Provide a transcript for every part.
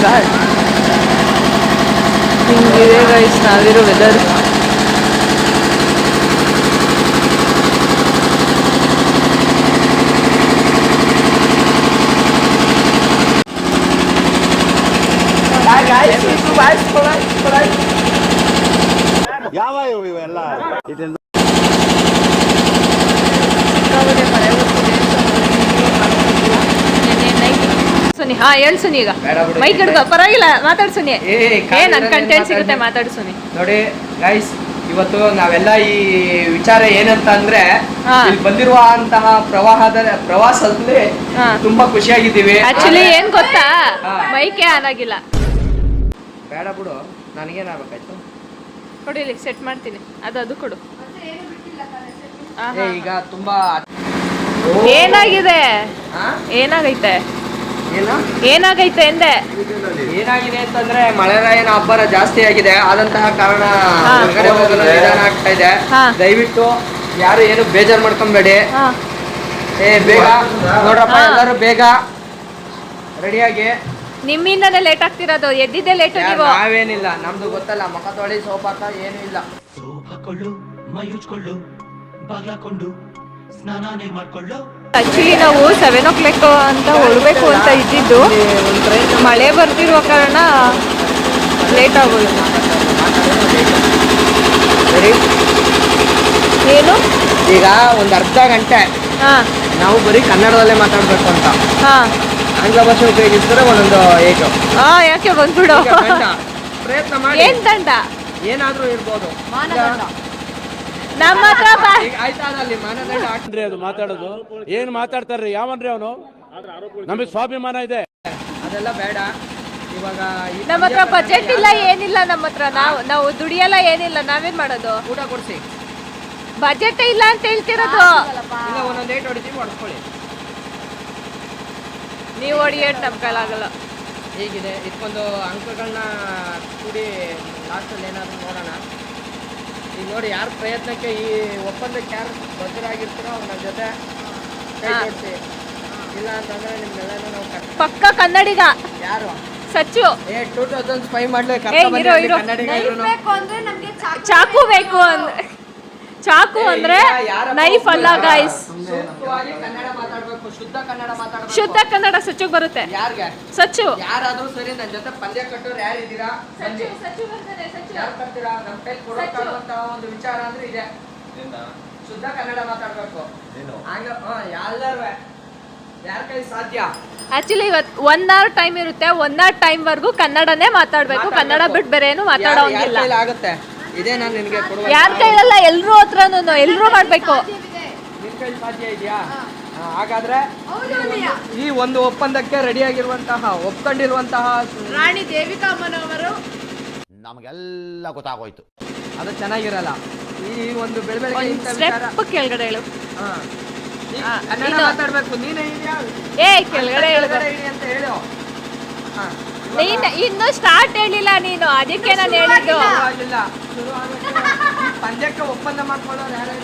God, ಹಿಂಗಿದೆ guys ನಾವಿರೋ weather. ಯಾವ ಇವೆಲ್ಲ ಇದೆಲ್ಲ ಸುನಿ. ಹಾ ಹೇಳು ಸುನಿ, ಈಗ ಮೈಕ್ ಹಿಡ್ಕೊ, ಪರವಾಗಿಲ್ಲ ಮಾತಾಡು ಸುನಿ. ನನ್ ಕಂಟೆಂಟ್ ಸಿಗುತ್ತೆ, ಮಾತಾಡು ಸುನಿ. ನೋಡಿ ಗೈಸ್, ಇವತ್ತು ನಾವೆಲ್ಲ ಈ ವಿಚಾರ ಏನಂತ ಅಂದ್ರೆ ಇಲ್ಲಿ ಬಂದಿರುವಂತಹ ಪ್ರವಾಸದಲ್ಲಿ ತುಂಬಾ ಖುಷಿಯಾಗಿದ್ದೀವಿ. ಆಕ್ಚುಲಿ ಏನ್ ಗೊತ್ತಾ, ಮೈಕೆ ಆನ್ ಆಗಿಲ್ಲ. ಬೇಡ ಬಿಡು, ನನಗೇನಾಗಬೇಕಾಯ್ತು ಕೊಡಿ, ಸೆಟ್ ಮಾಡ್ತೀನಿ. ಅದು ಕೊಡು. ಈಗ ತುಂಬಾ ಏನಾಗಿದೆ, ಏನಾಗೈತೆ ಏನಾಗೈತೆ ಎಂದೆ. ಏನಾಗಿದೆ ಅಂತಂದ್ರೆ ಮಳೆರಾಯನ ಅಬ್ಬರ ಜಾಸ್ತಿ ಆಗಿದೆ, ಆದಂತಹ ಕಾರಣ ಹೊರಗಡೆ ಹೋಗಲು ನಿಧಾನ ಆಗ್ತಾ ಇದೆ. ದಯವಿಟ್ಟು ಯಾರು ಏನು ಬೇಜಾರು ಮಾಡ್ಕೊಂಬೇಡಿ. ಬೇಗ ನೋಡ್ರಪ್ಪ, ಎಲ್ಲರೂ ಬೇಗ ರೆಡಿಯಾಗಿ. ನಿಮ್ಮಿಂದನೇ ಲೇಟ್ ಆಗ್ತಿರೋದು, ಎದ್ದಿದ್ದೆ ಲೇಟ್. ನಾವೇನಿಲ್ಲ, ನಮ್ದು ಗೊತ್ತಲ್ಲ, ಮುಖ ತೊಳಿ ಸೋಪ್ ಹಾಕ ಏನೂ ಇಲ್ಲ. ಹಾಕೊಳ್ಳು, ಮೈ ಉಜ್ಕೊಳ್ಳು, ಬಾಗ್ಲಾಕೊಂಡು ಸ್ನಾನಾನೇ ಮಾಡ್ಕೊಳ್ಳು. ಆಕ್ಚುಲಿ ನಾವು 7 o'clock ಅಂತ ಹೊರಬೇಕು ಅಂತ ಇದ್ದಿದ್ದು, ಮಳೆ ಬರ್ತಿರುವ ಕಾರಣ ಲೇಟ್ ಆಗೋಯ್ತು. ಏನು ಈಗ ಒಂದು ಅರ್ಧ ಗಂಟೆ ನಾವು ಬರೀ ಕನ್ನಡದಲ್ಲೇ ಮಾತಾಡ್ಬೇಕು ಅಂತ. ಆಂಗ್ಲ ಭಾಷೆ ಉಪಯೋಗಿಸಿದ್ರೆ ಒಂದೊಂದು ಏಜು. ಯಾಕೆ ಬಂದ್ಬಿಡು, ಪ್ರಯತ್ನ ಮಾಡಿ. ಏನ್ ದಂಡ ಏನಾದ್ರೂ ಇರ್ಬೋದು. ನಮ್ಮ ಹತ್ರ ಆಯ್ತಾದಲ್ಲಿ ಮಾನದಂಡ ಹಾಕ್ರಿ. ಅದು ಮಾತಾಡೋದು ಏನ್ ಮಾತಾಡ್ತಾರ್ರಿ, ಯಾವನ್ರಿ ಅವನು? ನಮಗೆ ಸ್ವಾಭಿಮಾನ ಇದೆ, ಅದೆಲ್ಲ ಬೇಡ. ಇವಾಗ ನಮ್ಮ ಹತ್ರ ಬಜೆಟ್ ಇಲ್ಲ, ಏನಿಲ್ಲ ನಮ್ಮ ಹತ್ರ. ನಾವು ದುಡಿಯಲ್ಲ, ಏನಿಲ್ಲ. ನಾವೇನ್ ಮಾಡೋದು? ಊಟ ಕೊಡ್ಸಿ. ಬಜೆಟ್ ಇಲ್ಲ ಅಂತ ಹೇಳ್ತಿರೋದು. ಇಲ್ಲ, ಒಂದೊಂದು ಏಟ್ ಹೊಡಿತೀವಿ, ಹೊಡ್ಕೊಳ್ಳಿ. ನೀವು ಹೊಡಿಯೇಟ್ ನಮ್ ಕೈಲಾಗಲ್ಲ. ಹೇಗಿದೆ ಇದಕ್ಕೊಂದು ಅಂಕಗಳನ್ನ ಕೂಡಿ ಲಾಸ್ಟಲ್ಲಿ ಏನಾದರೂ ನೋಡೋಣ. ಈಗ ನೋಡಿ, ಯಾರ ಪ್ರಯತ್ನಕ್ಕೆ ಈ ಒಪ್ಪಂದಕ್ಕೆ ಯಾರು ಬದ್ಧರಾಗಿರ್ತೀರೋ ಅವ್ರ ಜೊತೆ ಕೈ ಜೋಡಿಸಿ. ಇಲ್ಲ ಅಂತಂದ್ರೆ ನಿಮ್ಗೆಲ್ಲನೂ ನಾವು ಪಕ್ಕ ಕನ್ನಡಿಗ. ಯಾರು? ಸಚ್ಚು. 2005 ಮಾಡ್ಲಿ ಚಾಕು ಬೇಕು ಅಂದ್ರೆ, ಚಾಕು ಅಂದ್ರೆ ನೈಫ್ ಅಲ್ಲ ಗೈಸ್. ಕನ್ನಡ ಮಾತಾಡ್ಬೇಕು, ಶುದ್ಧ ಕನ್ನಡ ಮಾತಾಡ್ಬೇಕು. ಶುದ್ಧ ಕನ್ನಡ ಸಚ್ಚುಗ್ ಬರುತ್ತೆ. ಯಾರಿಗೆ? ಸಚ್ಚು. ಯಾರಾದ್ರೂ ಸರಿ, ನನ್ನ ಜೊತೆ ಪಂದ್ಯ ಕಟ್ಟೋರು ಯಾರು ಇದ್ದೀರಾ? ಯಾರು ಕಟ್ತೀರಾ? ನಮ್ಮ ಕೈ ಕೊಡೋಕ್ಕಾಗುವಂತಹ ಒಂದು ವಿಚಾರ ಅಂದ್ರೆ ಇದೆ. ಶುದ್ಧ ಕನ್ನಡ ಮಾತಾಡ್ಬೇಕು. ಎಲ್ಲರೂ ಯಾರ ಕೈ ಸಾಧ್ಯ? ಆಕ್ಚುಲಿ ಇವತ್ತು 1 hour ಟೈಮ್ ಇರುತ್ತೆ. 1 hour ಟೈಮ್ ವರ್ಗೂ ಕನ್ನಡನೇ ಮಾತಾಡ್ಬೇಕು. ಕನ್ನಡ ಬಿಟ್ಟು ಬೇರೆ ಏನು ಮಾತಾಡೋಂಗಿಲ್ಲ. ಆಗುತ್ತೆ. ಇದೇ ನಾನು ನಿನಗೆ ಕೊಡುವ. ಯಾರ ಕೈಯಲ್ಲ, ಎಲ್ರೂ ಹತ್ರನೂ ಎಲ್ರೂ ಮಾಡ್ಬೇಕು. ನಿನ್ ಕೈ ಸಾಧ್ಯ ಇದೆಯಾ? ಹಾಗಾದ್ರೆ ಈ ಒಂದು ಒಪ್ಪಂದಕ್ಕೆ ರೆಡಿಯಾಗಿರುವಂತಹ, ಒಪ್ಕೊಂಡಿರುವಂತಹ ರಾಣಿ ದೇವಿಕಾ ಅಮ್ಮನವರು ನಮಗೆಲ್ಲ ಗೊತ್ತಾಗೋಯ್ತು. ಅದು ಚೆನ್ನಾಗಿರಲ್ಲ. ಈ ಒಂದು ಬೆಳವಣಿಗೆ ಕೆಳಗಡೆ ಹೇಳು. ಕನ್ನಡ ಮಾತಾಡ್ಬೇಕು. ನೀನೇ ಕೆಳಗಡೆ ಹೇಳಿ ಅಂತ ಹೇಳು. ಇನ್ನು ಸ್ಟಾರ್ಟ್ ಹೇಳಿಲ್ಲ ನೀನು, ಅದಕ್ಕೆ ನಾನು ಹೇಳಿದ್ದು. ಪಂದ್ಯಕ್ಕೆ ಒಪ್ಪಂದ ಮಾಡ್ಕೊಳ್ಳೋರು ಯಾರು?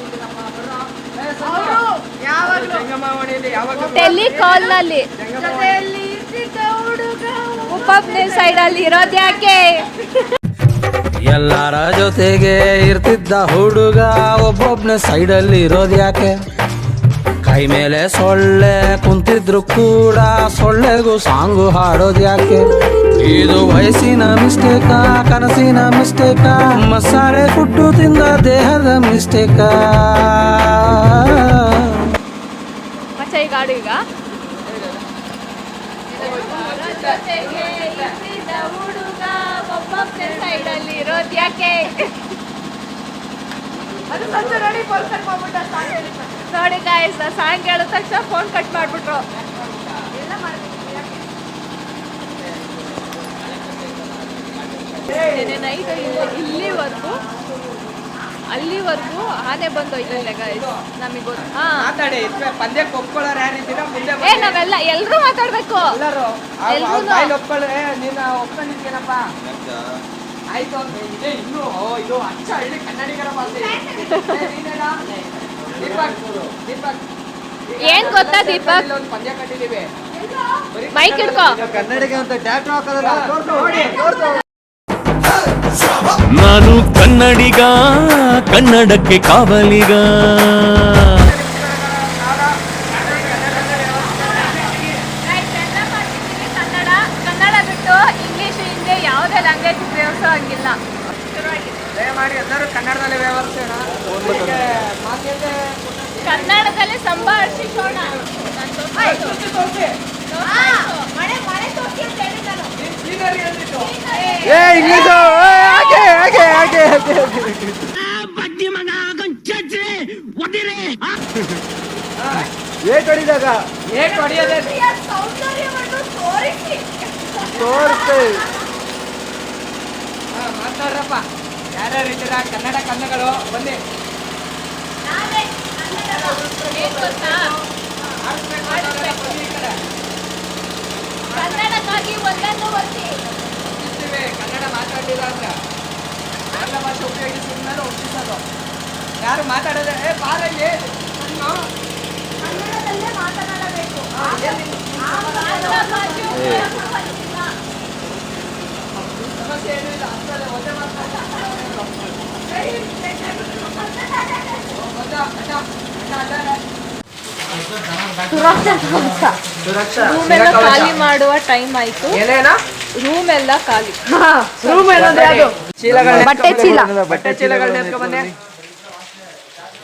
ಟೆಲಿಕಾಲ್ ನಲ್ಲಿ ಒಬ್ಬೊಬ್ಬನೇ ಸೈಡ್ ಅಲ್ಲಿ ಇರೋದು ಯಾಕೆ? ಎಲ್ಲರ ಜೊತೆಗೆ ಇರ್ತಿದ್ದ ಹುಡುಗ ಒಬ್ಬೊಬ್ನೇ ಸೈಡಲ್ಲಿ ಇರೋದು ಯಾಕೆ? ಕೈ ಮೇಲೆ ಸೊಳ್ಳೆ ಕುಂತಿದ್ರು ಕೂಡ ಸೊಳ್ಳೆಗೂ ಸಾಂಗು ಹಾಡೋದು ಯಾಕೆ? ಇದು ವಯಸ್ಸಿನ ಮಿಸ್ಟೇಕಾ, ಕನಸಿನ ಮಿಸ್ಟೇಕಾ, ಮಸಾಲೆ ಫುಡ್ಡು ತಿಂದ ದೇಹದ ಮಿಸ್ಟೇಕಾ? ಮಚ್ಚ ಈಗ ಆಡು. ಈಗ ಹುಡುಗ ಒಬ್ಬೊಬ್ಬನೇ ಸೈಡ್ ಅಲ್ಲಿ ಇರೋದು ಯಾಕೆ? ನೋಡಿ ಗಾಯ್ಸ್, ಸಾಂಗ್ ಹೇಳಿದ ತಕ್ಷಣ ಫೋನ್ ಕಟ್ ಮಾಡ್ಬಿಟ್ರು. ಇಲ್ಲಿವರೆಗೂ ಅಲ್ಲಿವರೆಗೂ ಆನೆ ಬಂದೋಯ್ತಲ್ಲ ಗಾಯ್ಸ್, ನಮಗೆ ಗೊತ್ತು. ಮಾತಾಡಿ, ಪಂದ್ಯಕ್ಕೆ ಒಪ್ಕೊಳ್ಳೋರು ಯಾರಿದ್ದೀರಾ ಮುಂದೆ? ನಾವೆಲ್ಲ ಎಲ್ರೂ ಮಾತಾಡ್ಬೇಕು. ಒಪ್ಕೊಳ್ಳೆ. ನೀನು ಒಪ್ಕೊಂಡಿದ್ದೀನಪ್ಪ, ಆಯ್ತು ಅಂತ ಇದೆ. ಇನ್ನು ಇದು ಅಚ್ಚ ಹಳ್ಳಿ ಕನ್ನಡಿಗರ ಭಾಷೆ. ಏನ್ ಗೊತ್ತಾ ದೀಪಕ್, ಒಂದು ಪಂದ್ಯ ಕಟ್ಟಿದೀವಿ. ಮೈಕ್ ಹಿಡ್ಕೋ. ಕನ್ನಡಿಗೆ ಅಂತ ಟ್ಯಾಟೂ ಹಾಕೋದಲ್ಲ. ನಾನು ಕನ್ನಡಿಗ, ಕನ್ನಡಕ್ಕೆ ಕಾವಲಿಗ. ಕನ್ನಡ ಬಿಟ್ಟು ಇಂಗ್ಲಿಷ್ ಹಿಂದೆ ಯಾವುದೇ ಲ್ಯಾಂಗ್ವೇಜ್ ಉಪಯೋಗಿಸೋ ಹಂಗಿಲ್ಲ. ದಯಮಾಡಿ ಎಲ್ಲರೂ ಕನ್ನಡದಲ್ಲಿ ವ್ಯವಹರಿಸೋಣ. ಕನ್ನಡದಲ್ಲಿ ಸಂಭಾಷಿಸೋಣ. ಇಂಗ್ಲೀಷು ಹಾಗೆ ಹಾಗೆ ಹಾಗೆ ಏಟ್ ಹೊಡಿದಾಗ ತೋರಿಸ್ತೇವೆ. ಮಾತಾಡ್ರಪ್ಪ, ಯಾರ್ಯಾರು ಇದ್ದೀರಾ ಕನ್ನಡ ಕನ್ನಗಳು ಬನ್ನಿ. ಕನ್ನಡಕ್ಕಾಗಿ ಒಂದನ್ನು ಒತ್ತಿ. ಕನ್ನಡ ಮಾತಾಡಲಿಲ್ಲ ಅಂದ್ರೆ ಆಂಗ್ಲ ಭಾಷೆ ಉಪಯೋಗಿಸಿದ ಮೇಲೆ ಒಪ್ಪಿಸೋದು. ಯಾರು ಮಾತಾಡೋದು ಬಾರಲ್ಲಿ ಕನ್ನಡದಲ್ಲೇ ಮಾತನಾಡಬೇಕು. ಸಮಸ್ಯೆ ಏನೂ ಇಲ್ಲ. ಅಷ್ಟೇ ಒಂದೇ ರೂಮ್ ಎಲ್ಲ ಖಾಲಿ ಮಾಡುವ ಟೈಮ್ ಆಯ್ತು. ಏನೇನ ರೂಮ್ ಎಲ್ಲ ಖಾಲಿ. ಬಟ್ಟೆ ಚೀಲ, ಬಟ್ಟೆ ಚೀಲಗಳನ್ನ ಎತ್ಕೊ ಬನ್ನಿ.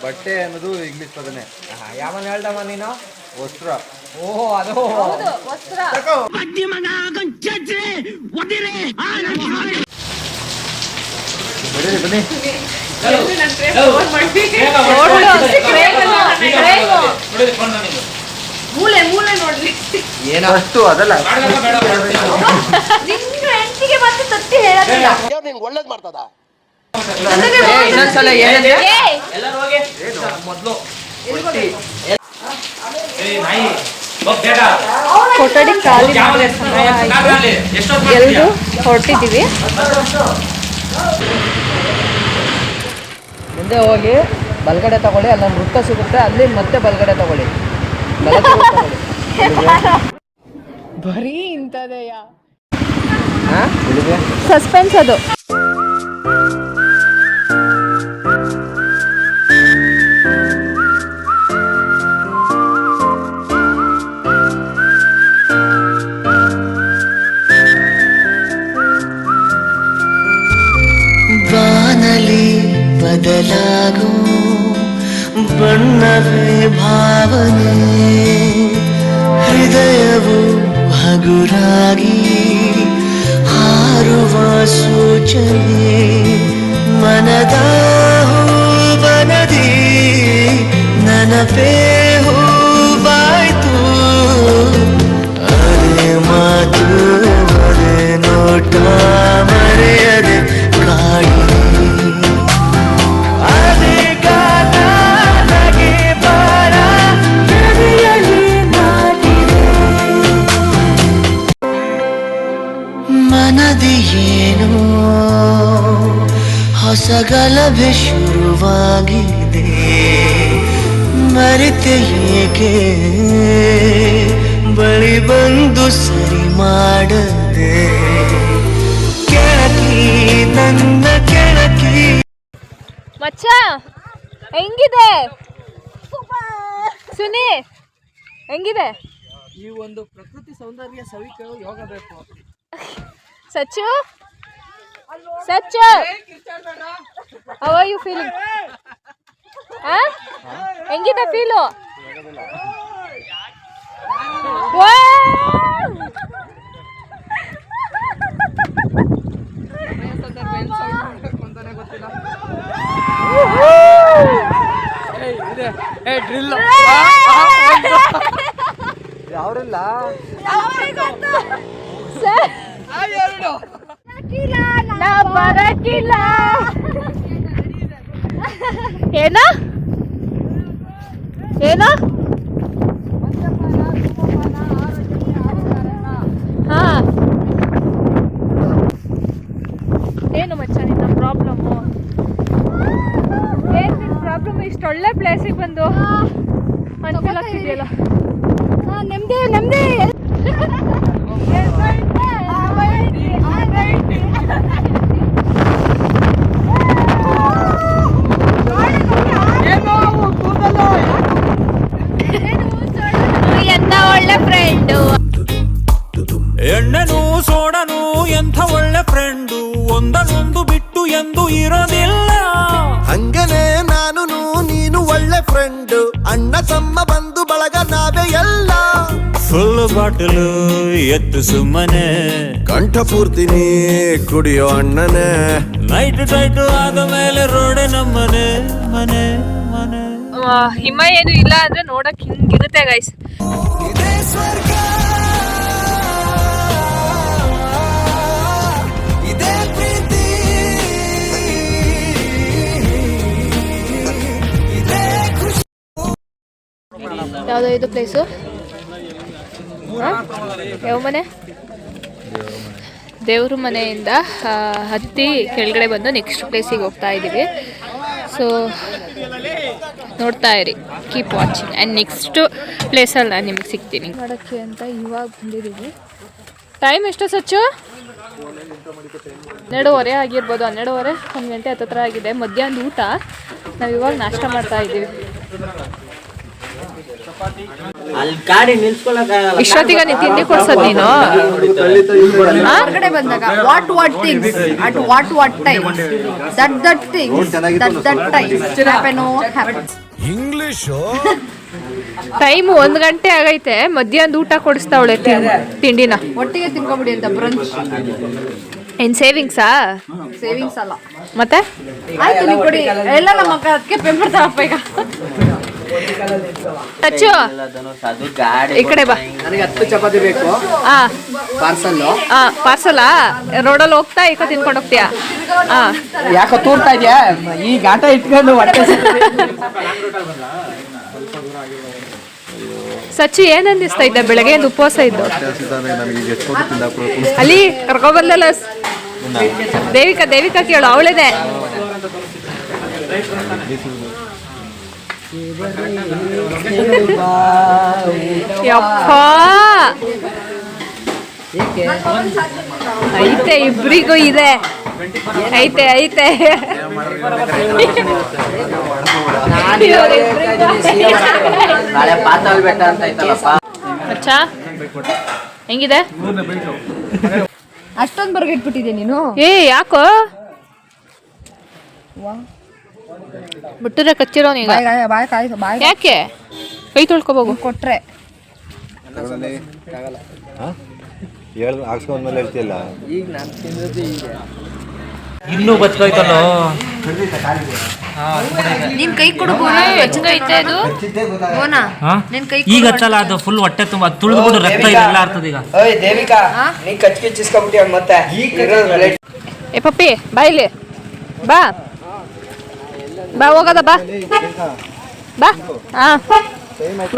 ಬಟ್ಟೆ ಅನ್ನೋದು ಇಂಗ್ಲಿಷ್ ಪದನೇ. ಯಾವನ್ ಹೇಳ್ದಮ್ಮ ನೀನು? ವಸ್ತ್ರ. ಓಹೋ, ಅದು ಹೌದು, ವಸ್ತ್ರ. ಬನ್ನಿ ಮೂಲೆ ನೋಡ್ರಿ. ಏನೋ ಅಷ್ಟು ಅದಲ್ಲ. ಹೆಂಡತಿಗೆ ಮತ್ತೆ ತತ್ತಿ ಹೇಳೋದಿಲ್ಲ. ಇನ್ನೊಂದ್ಸಲ ಏನಂದ್ರೆ ಕೊಠಡಿ ಖಾಲಿ ಮಾಡೋ ಸಮಯ ಆಯ್ತು. ಎಲ್ರು ಹೊರಟಿದೀವಿ. ಮುಂದೆ ಹೋಗಿ ಬಲಗಡೆ ತಗೊಳ್ಳಿ, ಅಲ್ಲೊಂದು ವೃತ್ತ ಸಿಗುತ್ತೆ, ಅಲ್ಲಿ ಮತ್ತೆ ಬಲಗಡೆ ತಗೊಳ್ಳಿ. ಬರೀ ಇಂಥದೆಯಾ ಸಸ್ಪೆನ್ಸ್ ಅದು. ಬಾನಲಿ ಬದಲಾಗೋ ಬಣ್ಣವೇ ಭಾವನೆ, ಹೃದಯವು ಹಗುರಾಗಿ ಹಾರುವ ಸೂಚನೆ, ಮನದ ಹೂವನದಿ ನನಪೇ ಹೂವಾಯ್ತು, ಅದೇ ಮಾತು ಅದೇ ನೋಟ ಮರೆಯದೆ ಕಾಡಿದೆ, ಅದೇ ಗಾನ ನಗೆ ಬಾರ ಎದೆಯಲ್ಲಿ ನಾಟಿದೆ, ಮನದಿ ಏನೋ ಹೊಸ ಗಲಭೆ ಶುರುವಾಗಿದೆ, ಮರೆತೆ ಏಕೆ ಬಳಿ ಬಂದು ಸರಿ ಮಾಡದೆ, ಕೆಳಕಿ ನನ್ನ ಕೆಳಕಿ. ಮಚ್ಚ ಹೆಂಗಿದೆ ಸುನಿ? ಹೆಂಗಿದೆ? ಈ ಒಂದು ಪ್ರಕೃತಿ ಸೌಂದರ್ಯ ಸವಿಕಲು ಯೋಗ ಬೇಕು. Sachu Sachu how are you feeling? ಹೆಂಗಿದೆ ಫೀಲು? ಗೊತ್ತಿಲ್ಲ. ಯಾವ್ರಿಲ್ಲ ಬರಕಿಲ್ಲ. ಏನ ಏನ? ಹಾ, ಏನು ಮಚ್ಚ ನಿನ್ನ ಪ್ರಾಬ್ಲಮ್ಮು? ಏನ್ ನಿನ್ನ ಪ್ರಾಬ್ಲಮ್? ಇಷ್ಟು ಒಳ್ಳೆ ಪ್ಲೇಸಿಗೆ ಬಂದು ಅನ್ಫೀಲ್ ಆಗ್ತಿದೆಯಲ್ಲ. ನೆಮ್ಮದಿ ಫುಲ್ ಬಾಟಲು ಎತ್ತು ಸುಮ್ಮನೆ ಕಂಠ ಪೂರ್ತಿ ನೀ ಕುಡಿಯೋ ಅಣ್ಣನೇ ನೈಟ್ ಟೈಟು ಆದ ಮೇಲೆ ರೋಡೆ ನಮ್ಮನೆ ಮನೆ ಮನೆ. ಹಿಮ ಏನು ಇಲ್ಲ ಅಂದ್ರೆ ನೋಡಕ್ ಹಿಂಗಿರುತ್ತೆ ಗೈಸ್. ಯಾವ್ದೋ ಇದು ಪ್ಲೇಸು, ಯಾವ ಮನೆ? ದೇವ್ರ ಮನೆಯಿಂದ ಹತ್ತಿ ಕೆಳಗಡೆ ಬಂದು ನೆಕ್ಸ್ಟ್ ಪ್ಲೇಸಿಗೆ ಹೋಗ್ತಾ ಇದ್ದೀವಿ. ಸೊ ನೋಡ್ತಾ ಇರಿ, ಕೀಪ್ ವಾಚಿಂಗ್ ಆ್ಯಂಡ್ ನೆಕ್ಸ್ಟ್ ಪ್ಲೇಸಲ್ಲಿ ನಾನು ನಿಮಗೆ ಸಿಗ್ತೀನಿ. ಮಾಡೋಕ್ಕೆ ಅಂತ ಇವಾಗ ಬಂದಿದ್ದೀವಿ. ಟೈಮ್ ಎಷ್ಟು ಸಚ್ಚು? 12:30 ಆಗಿರ್ಬೋದು, 12:30 1 ಗಂಟೆ ಹತ್ತತ್ರ ಆಗಿದೆ. ಮಧ್ಯಾಹ್ನದ ಊಟ ನಾವು ಇವಾಗ ನಾಷ್ಟ ಮಾಡ್ತಾ ಇದ್ದೀವಿ. ಇಷ್ಟೊತ್ತಿಗೆ ನೀನು ತಿಂಡಿ ಕೊಡ್ಸೋದು ನೀನು ಹೊರಗಡೆ ಬಂದಾಗ what things at what time that things that time English time 1 ಗಂಟೆ ಆಗೈತೆ. ಮಧ್ಯಾಹ್ನದ ಊಟ ಕೊಡಿಸ್ತಾವಳೆ ತಿಂಡಿನ. ಒಟ್ಟಿಗೆ ತಿನ್ಕೊಬಿಡಿ ಅಂತ ಬ್ರಂಚ್. ಏನ್ ಸೇವಿಂಗ್ಸಾ? ಸೇವಿಂಗ್ಸ್ ಅಲ್ಲ ಮತ್ತೆ ಆಯ್ತು ನೀವು ಕೊಡಿ ಎಲ್ಲ ನಮ್ಮ ಅಕ್ಕ ಅದಕ್ಕೆ ಪೇಪರ್ ತಗಪ್ಪ ಈಗ. ಟಚ್ಚು ಈ ಕಡೆ ಬಾ. ನನಗೆ 10 ಚಪಾತಿ ಬೇಕು ಪಾರ್ಸಲ್. ಪಾರ್ಸಲಾ? ರೋಡಲ್ಲಿ ಹೋಗ್ತಾ ಈಗ ತಿನ್ಕೊಂಡು ಹೋಗ್ತೀಯಾ? ಯಾಕೋ ತೋರ್ತಾ ಇದೆಯಾ ಈ ಗಾಟ ಇಟ್ಕೊಂಡು ಹೊಟ್ಟೆ. ಸಚ್ಚಿ ಏನ್ ಅನ್ನಿಸ್ತಾ ಇದ್ದ? ಬೆಳಗ್ಗೆ ಉಪವಾಸ ಇದ್ದು ಅಲ್ಲಿ ಕರ್ಕೊಬಂದಲ್ಲ ದೇವಿಕಾ ಕೇಳು, ಅವಳೇನೆ. ಯಪ್ಪ ಐತೆ, ಇಬ್ರಿಗೂ ಇದೆ. ಐತೆ ನಾಳೆ ಪಾತಾಳ ಬೆಟ್ಟ ಅಂತ ಐತಲ್ಲಪ್ಪ. ಅಚ್ಚಾ ಹೆಂಗಿದೆ? ಅಷ್ಟೊಂದು ಬರ್ಗಿಟ್ಬಿಟ್ಟಿದ್ಯಾ ನೀನು? ಯಾಕೋ ಬಿಟ್ಟರೆ ಕಚ್ಚಿರೋ ನೀಗ? ಯಾಕೆ? ಕೈ ತೊಳ್ಕೊಬೋಗು. ಕೊಟ್ರೆ ಹಾಕ್ಸ್ಕೊಂಡ್ಮೇಲೆ ಹೇಳ್ತಿಯಲ್ಲ. ಈಗ ನಾನು ತಿನ್ನೋದು ಈಗ ಇನ್ನೂ ಬಚ್ಕೋಯ್ತಲ್ಲೋ. ನಿನ್ ಕೈ ಕೊಡು ಐತೆ ಅದು ನಿನ್ ಕೈ ಈಗ ಹಚ್ಚಲ್ಲ, ಅದು ಫುಲ್ ಹೊಟ್ಟೆ ತುಂಬ ತುಳಿದ್ಬಿಟ್ಟು ರಕ್ತ ಇದೆಲ್ಲ ಆಗ್ತದೆ ಈಗ. ಓಯ್ ದೇವಿಕಾ, ನೀ ಕಚ್ಚಿಸ್ಕೊಂಡ್ಬಿಟ್ಟಿ ಮತ್ತೆ. ಏ ಪಪ್ಪಿ ಬಾ ಇಲ್ಲಿ ಬಾ ಹೋಗದ ಬಾ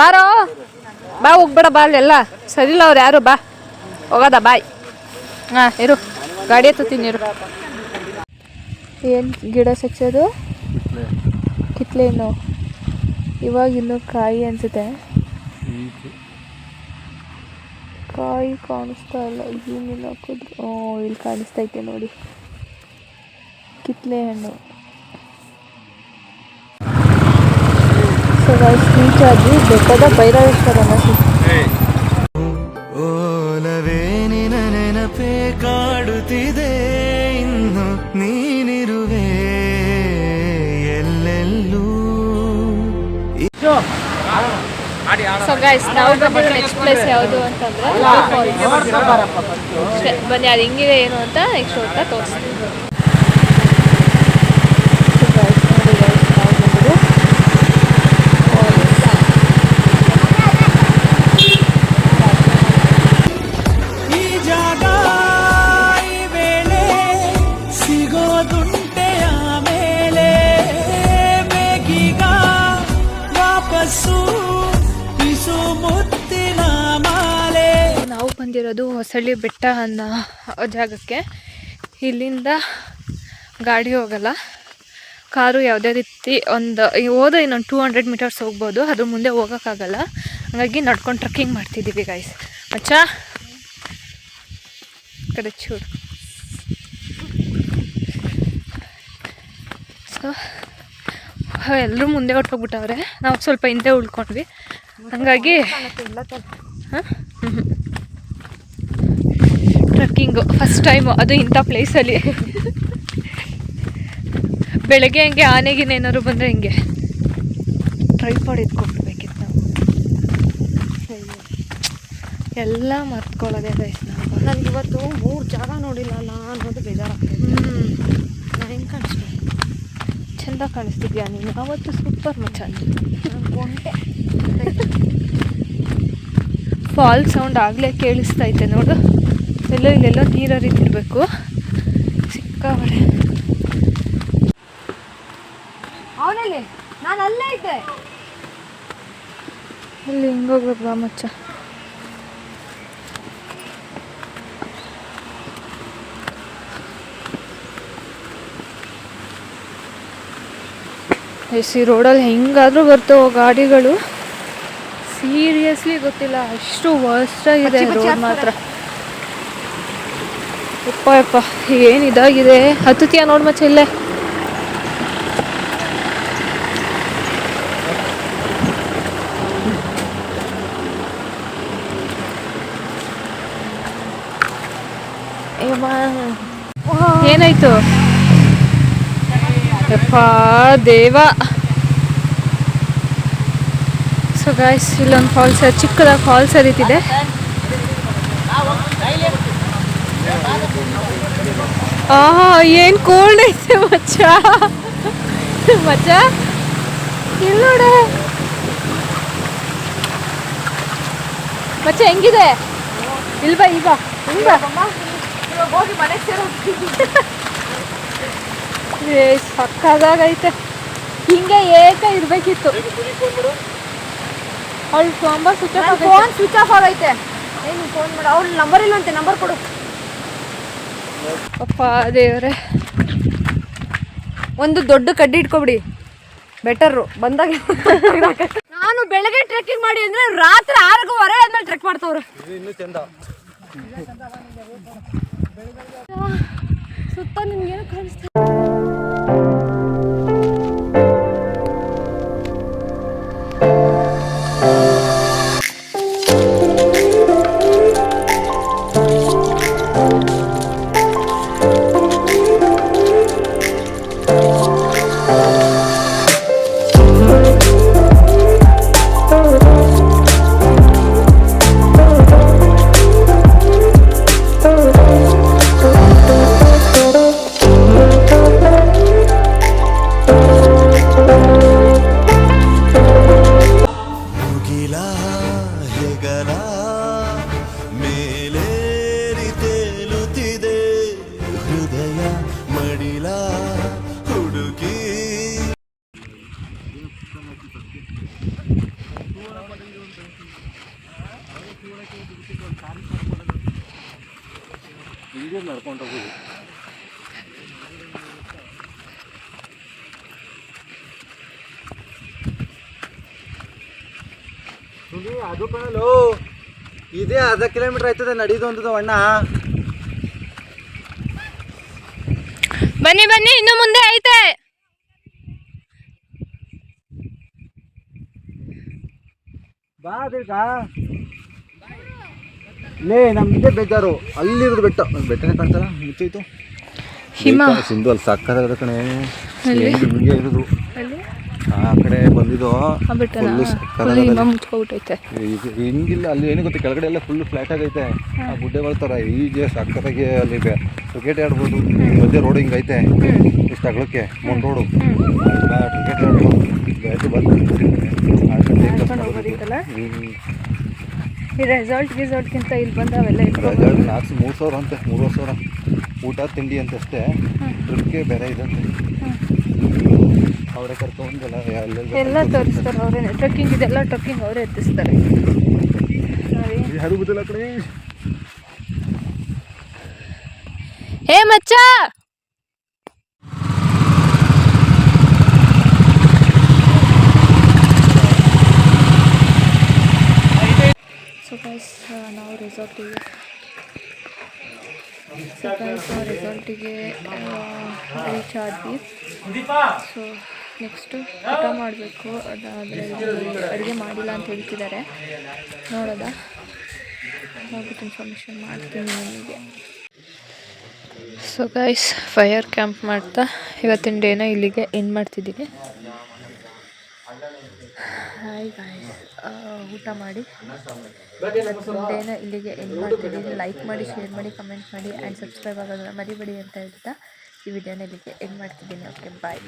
ಬಾರೋ ಬಾ, ಹೋಗ್ಬೇಡ ಬಾ, ಅಲ್ಲೆಲ್ಲ ಸರಿಲ್ಲ ಅವ್ರು ಯಾರು. ಬಾ ಹೋಗದ ಬಾಯ್. ಇರು, ಗಾಡಿ ಹತ್ತೀನಿ ಇರು. ಏನು ಗಿಡ ಸಚ್ಚೋದು? ಕಿತ್ಲೇನು? ಇವಾಗ ಇನ್ನೂ ಕಾಯಿ ಅನ್ಸುತ್ತೆ. ಕಾಯಿ ಕಾಣಿಸ್ತಾ ಇಲ್ಲ. ಜೂಮಿನ್ ಹಾಕಿದ್ರು ಇಲ್ಲಿ ಕಾಣಿಸ್ತೈತೆ ನೋಡಿ, ಕಿತ್ಲೆ ಹಣ್ಣು. ಸೊ ಗೈಸ್, ರೀಚ್ ಆದ್ವಿ ಬೆಟ್ಟದ ಭೈರವೇಶ್ವರನ. ಓಲವೇ ನಿನ ನೆನಪೇ ಕಾಡುತ್ತಿದೆ, ಇನ್ನು ನೀನಿರುವೆ ಎಲ್ಲೆಲ್ಲೂ. ಸೊ ಗೈಸ್, ನಾವು ಬಂದಿರೋ ನೆಕ್ಸ್ಟ್ ಪ್ಲೇಸ್ ಯಾವುದು ಅಂತಂದ್ರೆ ಅಷ್ಟೇ. ಬನ್ನಿ, ಅದು ಹೆಂಗಿದೆ ಏನು ಅಂತ ನೆಕ್ಸ್ಟ್ ಹೋಗ್ತಾ ತೋರಿಸ್ತೀವಿ. ನಾವು ಬಂದಿರೋದು ಹೊಸಳ್ಳಿ ಬೆಟ್ಟ ಅನ್ನೋ ಜಾಗಕ್ಕೆ. ಇಲ್ಲಿಂದ ಗಾಡಿ ಹೋಗಲ್ಲ, ಕಾರು ಯಾವುದೇ ರೀತಿ ಹೋದ್ರೆ ಇನ್ನೊಂದು 200 ಮೀಟರ್ಸ್ ಹೋಗ್ಬೋದು, ಅದ್ರ ಮುಂದೆ ಹೋಗೋಕ್ಕಾಗಲ್ಲ. ಹಾಗಾಗಿ ನಡ್ಕೊಂಡು ಟ್ರಕ್ಕಿಂಗ್ ಮಾಡ್ತಿದ್ದೀವಿ ಗೈಸ್. ಮಚ್ಚಾ ಕಡೆ ಚೂರು. ಸೊ ಎಲ್ಲರೂ ಮುಂದೆ ಹೊಟ್ಟೋಗ್ಬಿಟ್ಟವ್ರೆ, ನಾವು ಸ್ವಲ್ಪ ಹಿಂದೆ ಉಳ್ಕೊಂಡ್ವಿ. ಹಂಗಾಗಿ ಟ್ರಕ್ಕಿಂಗು ಫಸ್ಟ್ ಟೈಮು, ಅದು ಇಂಥ ಪ್ಲೇಸಲ್ಲಿ. ಬೆಳಗ್ಗೆ ಹಂಗೆ ಆನೆಗಿನ ಏನಾದ್ರು ಬಂದರೆ ಹಿಂಗೆ ಟ್ರೈಪಾಡ್ ಎತ್ಕೊಂಡ್ಬಿಡ್ಬೇಕಿತ್ತು ನಾವು. ಎಲ್ಲ ಮರ್ತ್ಕೊಳ್ಳೋದೆ ಗೈಸ್ ನಾವು. ನನಗೆ ಇವತ್ತು 3 ಜಾಗ ನೋಡಿಲ್ಲಲ್ಲ ಅನ್ನೋದು ಬೇಜಾರಾಗ್ತದೆ. ನಾನು ಹೆಂಗೆ ಕಾಣಿಸ್ತೀನಿ? ಚೆಂದ ಕಾಣಿಸ್ತಿದ್ಯಾ ನೀನು? ಅವತ್ತು ಸೂಪರ್ ಮಚ್ಚ ಒಂಟೆ ಫಾಲ್ ಸೌಂಡ್ ಆಗಲೇ ಕೇಳಿಸ್ತೈತೆ ನೋಡು. ಇಲ್ಲೆಲ್ಲೋ ನೀರು ಹರಿತಿರ್ಬೇಕು. ಸಿಕ್ಕಾಬಡೆ ಅವನಲ್ಲಿ ನಾನು ಅಲ್ಲೇ ಇದ್ದೆ. ಇಲ್ಲಿ ಹಿಂಗೋಗ್ಬೇಕು ಬಾ ಮಚ್ಚ. ಎಸ್ ಈ ರೋಡಲ್ಲಿ ಹೆಂಗಾದ್ರೂ ಬರ್ತಾವೆ ಗಾಡಿಗಳು. ಸೀರಿಯಸ್ಲಿ ಗೊತ್ತಿಲ್ಲ, ಅಷ್ಟು ವರ್ಸ್ಟ್ ಆಗಿದೆ ರೋಡ್ ಮಾತ್ರ. ಯಪ್ಪ ಯಪ್ಪ ಏನು ಇದಾಗಿದೆ. ಹತ್ತುತ್ತೀಯ ನೋಡಿ ಮಚ್ಚ ಇಲ್ಲೇ. ಏನಾಯ್ತು? ಯಪ್ಪ ದೇವ. ಸೊ ಗಾಯ್ಸ್ ಇಲ್ಲೊಂದು ಫಾಲ್ಸ್, ಚಿಕ್ಕದಾಗಿ ಫಾಲ್ಸ್ ಹರಿತಿದೆ. ಏನು ಕೋಲ್ಡ್ ಐತೆ ಮಚ್ಚ. ಮಚ್ಚ ಇಲ್ಲಿ ನೋಡೆ ಮಚ್ಚ ಹೆಂಗಿದೆ? ಇಲ್ಲಿ ಬಾ ಈಗ ಹಿಂಗ ಹೋಗಿ ಮನೆಗೆ ಸೇರೋ. ಸಕ್ಕದಾಗೈತೆ. ಹಿಂಗೆ ಏಕ ಇರಬೇಕಿತ್ತು. ಅವಳು ಫೋನ್ ಸ್ವಿಚ್ ಆಫ್ ಆಗೈತೆ. ಏನು ಫೋನ್ ಮಾಡು. ಅವ್ರ ನಂಬರ್ ಇಲ್ಲಂತೆ, ನಂಬರ್ ಕೊಡು. ಅಪ್ಪ ದೇವ್ರೆ. ಒಂದು ದೊಡ್ಡ ಕಡ್ಡಿ ಇಟ್ಕೊಬಿಡಿ, ಬೆಟರು ಬಂದಾಗ. ನಾನು ಬೆಳಗ್ಗೆ ಟ್ರೆಕ್ಕಿಂಗ್ ಮಾಡಿ ಅಂದ್ರೆ ರಾತ್ರಿ 6:15 ಆದ್ಮೇಲೆ ಟ್ರೆಕ್ ಮಾಡ್ತವ್ರೆ. ಇನ್ನೂ ಚಂದ. ಸುತ್ತ ನಿಮ್ಗೇನು ಕಾಣಿಸ್ತಾ? ಅದು ಕಣಲು ಇದೇ ಅರ್ಧ ಕಿಲೋಮೀಟರ್ ಆಯ್ತದೆ ನಡೀದು ಒಂದು ಅಣ್ಣ. ಬನ್ನಿ ಬನ್ನಿ, ಇನ್ನು ಮುಂದೆ ಐತೆ. ಬಾ ಅದೀಗ ಲೇ ನಮ್ದೇ ಬೇಜಾರು. ಅಲ್ಲಿರೋದು ಬೆಟ್ಟ, ಬೆಟ್ಟನೇ ಕಾಣ್ತಲ್ಲ, ಮುಚ್ಚೈತು ಹಿಮ ಸಿಂಧು. ಅಲ್ಲಿ ಸಾಕಾಗದ ಕಣೆ, ಹಿಂಗೆ ಇರೋದು. ಆ ಕಡೆ ಬಂದಿದ್ದು ಹಿಂಗಿಲ್ಲ. ಅಲ್ಲಿ ಏನು ಗೊತ್ತಾ, ಕೆಳಗಡೆ ಎಲ್ಲ ಫುಲ್ ಫ್ಲಾಟ್ ಆಗೈತೆ. ಆ ಗುಡ್ಡೆಗಳ ಥರ ಈಗ ಸಕ್ಕತ್ತಾಗಿ ಅಲ್ಲಿ ಕ್ರಿಕೆಟ್ ಆಡ್ಬೋದು. ಮಧ್ಯೆ ರೋಡ್ ಹಿಂಗೈತೆ, ಇಷ್ಟು ಅಗಲಕ್ಕೆ ಮುಂದೆ ರೋಡು. ಕ್ರಿಕೆಟ್ ಆಡ್ಬೋದು. ಈ ರೆಸಾರ್ಟ್ಗಿಂತ ಇಲ್ಲಿ ಬಂದಾವೆಲ್ಲ ರೆಸಾರ್ಟ್ 3,000 ಅಂತೆ, 3,000 ಊಟ ತಿಂಡಿ ಅಂತ ಅಷ್ಟೇ. ಟ್ರಿಪ್ಗೆ ಬೇರೆ ಇದಂತೆ. ಅವರೇ ಕರ್ಕೊಂಡೆಲ್ಲ ಎಲ್ಲ ತೋರಿಸ್ತಾರೆ ಅವರೇ. ಟ್ರೆಕ್ಕಿಂಗ್ ಇದೆಲ್ಲ ಟ್ರೆಕ್ಕಿಂಗ್ ಅವರೇ ಎತ್ತಿಸ್ತಾರೆ. ಯಾರು ಗೊತ್ತಿಲ್ಲ ಕಡೆ. ಹೇ ಮಚ್ಚ, ಸೊ ಗೈಸ್ ನಾವು ರೆಸಾರ್ಟಿಗೆ ರೀಚ್ ಆದ್ವಿ. ಸೊ ನೆಕ್ಸ್ಟು ಊಟ ಮಾಡಬೇಕು. ಅದಾದರೆ ಅಡುಗೆ ಮಾಡಿಲ್ಲ ಅಂತ ಹೇಳ್ತಿದ್ದಾರೆ. ನೋಡೋದಾ, ಹೋಗ್ಬಿಟ್ಟು ಇನ್ಫಾರ್ಮೇಷನ್ ಮಾಡ್ತೀನಿ ನಿಮಗೆ. ಸೊ ಗೈಸ್ ಫೈರ್ ಕ್ಯಾಂಪ್ ಮಾಡ್ತಾ ಇವತ್ತಿನ ಡೇನ ಇಲ್ಲಿಗೆ ಎಂಡ್ ಮಾಡ್ತಿದ್ದೀನಿ. ಹಾಯ್ ಗಾಯ್ಸ್, ಊಟ ಮಾಡಿ ವಿಡಿಯೋನ ಇಲ್ಲಿಗೆ ಎಂಡ್ ಮಾಡ್ತಿದ್ದೀನಿ. ಲೈಕ್ ಮಾಡಿ, ಶೇರ್ ಮಾಡಿ, ಕಮೆಂಟ್ ಮಾಡಿ ಆ್ಯಂಡ್ ಸಬ್ಸ್ಕ್ರೈಬ್ ಆಗೋದನ್ನ ಮರಿಬೇಡಿ ಅಂತ ಹೇಳ್ತಾ ಈ ವಿಡಿಯೋನ ಇಲ್ಲಿಗೆ ಎಂಡ್ ಮಾಡ್ತಿದ್ದೀನಿ. ಓಕೆ, ಬಾಯ್.